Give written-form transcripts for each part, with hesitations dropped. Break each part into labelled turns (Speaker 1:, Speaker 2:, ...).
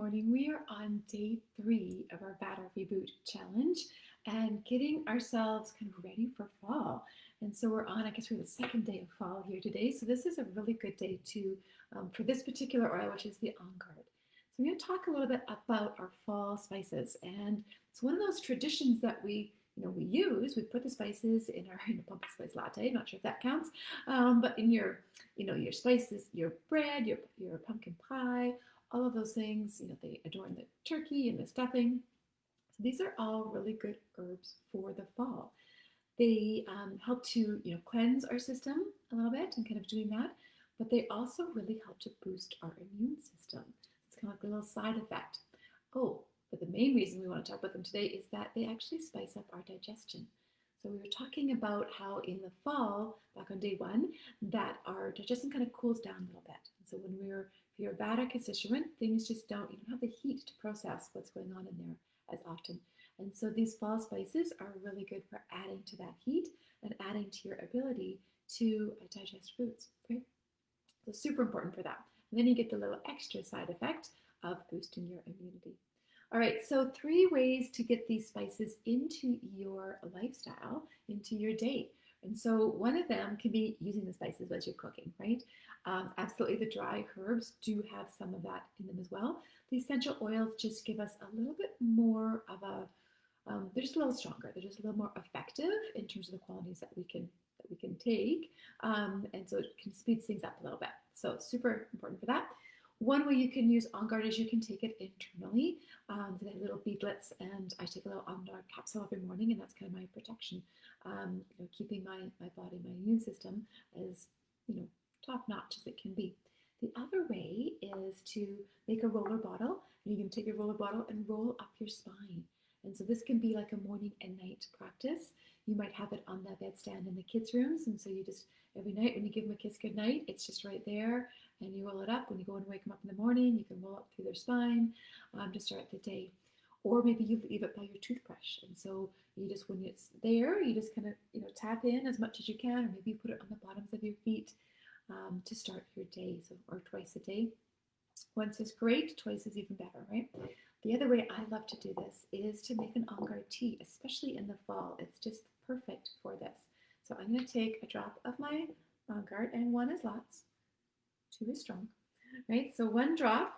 Speaker 1: morning. We are on day 3 of our Battle Reboot challenge and getting ourselves kind of ready for fall. And so we're on, I guess we're the second day of fall here today. So this is a really good day to for this particular oil, which is the On Guard. So I'm going to talk a little bit about our fall spices, and it's one of those traditions that we use. We put the spices in our pumpkin spice latte. Not sure if that counts, but in your spices, your bread, your pumpkin pie, all of those things. They adorn the turkey and the stuffing. So these are all really good herbs for the fall. They help to cleanse our system a little bit and kind of doing that, but they also really help to boost our immune system. It's kind of like a little side effect. Oh, but the main reason we want to talk about them today is that they actually spice up our digestion. So we were talking about how in the fall, back on day 1, that our digestion kind of cools down a little bit. And so if you're Vata constituent, things just you don't have the heat to process what's going on in there as often. And so these fall spices are really good for adding to that heat and adding to your ability to digest foods. Okay? So super important for that. And then you get the little extra side effect of boosting your immunity. All right, so 3 ways to get these spices into your lifestyle, into your day. And so one of them can be using the spices as you're cooking, right? Absolutely, the dry herbs do have some of that in them as well. The essential oils just give us a little bit more of they're just a little stronger. They're just a little more effective in terms of the qualities that we can take. And so it can speed things up a little bit. So it's super important for that. One way you can use On Guard is you can take it internally. They have little beadlets, and I take a little On Guard capsule every morning, and that's kind of my protection. Keeping my body, my immune system as top notch as it can be. The other way is to make a roller bottle, and you can take a roller bottle and roll up your spine. And so this can be like a morning and night practice. You might have it on the bedstand in the kids' rooms, and so you just every night when you give them a kiss goodnight, it's just right there, and you roll it up. When you go and wake them up in the morning, you can roll up through their spine to start the day. Or maybe you leave it by your toothbrush, and so you just when it's there, you just kind of tap in as much as you can, or maybe you put it on the bottoms of your feet to start your day. So or twice a day. Once is great, twice is even better, right? The other way I love to do this is to make an On Guard tea, especially in the fall. It's just perfect for this. So I'm going to take a drop of my On Guard, and 1 is lots, 2 is strong, right? So 1 drop,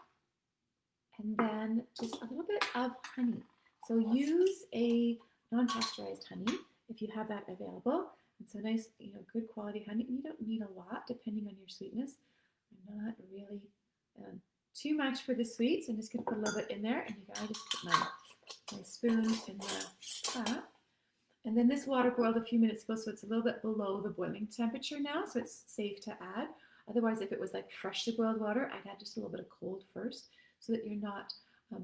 Speaker 1: and then just a little bit of honey. So use a non-pasteurized honey if you have that available. And so nice, good quality honey. You don't need a lot depending on your sweetness. I'm not really too much for the sweet, so I'm just going to put a little bit in there, and I just put my spoon in the pot. And then this water boiled a few minutes ago, so it's a little bit below the boiling temperature now, so it's safe to add. Otherwise, if it was like freshly boiled water, I'd add just a little bit of cold first, so that you're not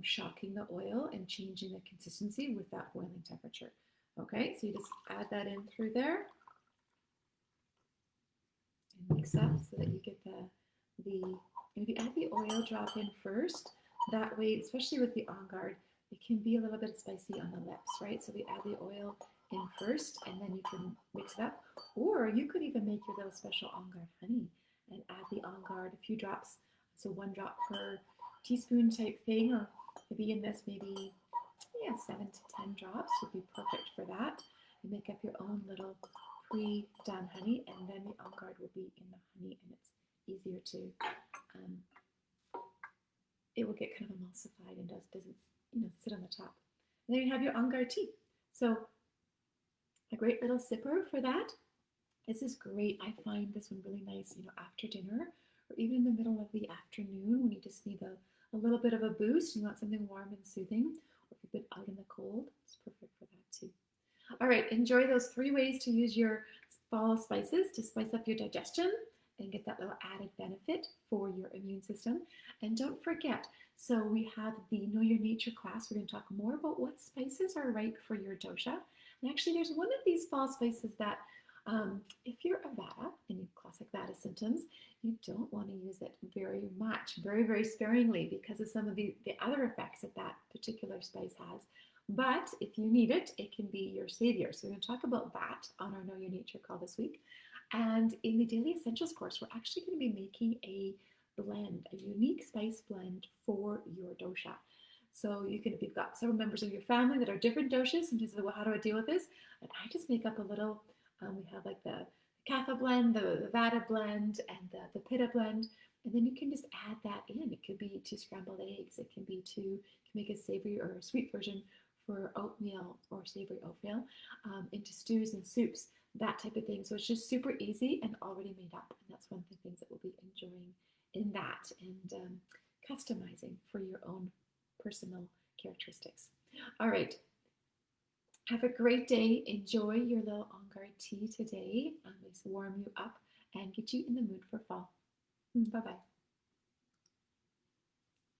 Speaker 1: shocking the oil and changing the consistency with that boiling temperature. Okay, so you just add that in through there and mix up so that you get if you add the oil drop in first, that way, especially with the On Guard, it can be a little bit spicy on the lips, right? So we add the oil in first, and then you can mix it up. Or you could even make your little special On Guard honey and add the On Guard, a few drops, so 1 drop per teaspoon type thing, or maybe in this, 7 to 10 drops would be perfect for that. You make up your own little pre-done honey, and then the On Guard will be in the honey, and it's easier to it will get kind of emulsified and doesn't sit on the top. And then you have your On Guard tea. So a great little sipper for that. This is great. I find this one really nice, after dinner or even in the middle of the afternoon when you just need a little bit of a boost. You want something warm and soothing, or if you've been out in the cold, it's perfect for that too. All right, enjoy those 3 ways to use your fall spices to spice up your digestion and get that little added benefit for your immune system. And don't forget, so we have the Know Your Nature class. We're going to talk more about what spices are right for your dosha. And actually, there's one of these fall spices that if you're a Vata and you have classic Vata symptoms, you don't want to use it very much, very, very sparingly, because of some of the other effects that particular spice has. But if you need it, it can be your savior. So we're going to talk about that on our Know Your Nature call this week. And in the Daily Essentials course, we're actually going to be making a blend, a unique spice blend for your dosha. So you can, if you've got several members of your family that are different doshas, and just, well, how do I deal with this? And I just make up a little, we have like the Kapha blend, the Vata blend, and the Pitta blend. And then you can just add that in. It could be 2 scrambled eggs. It can be you can make a savory or a sweet version for oatmeal or savory oatmeal into stews and soups, that type of thing. So it's just super easy and already made up. And that's one of the things that we'll be enjoying in that and customizing for your own personal characteristics. All right. Have a great day. Enjoy your little on guard tea today. Let's warm you up and get you in the mood for fall. Bye bye.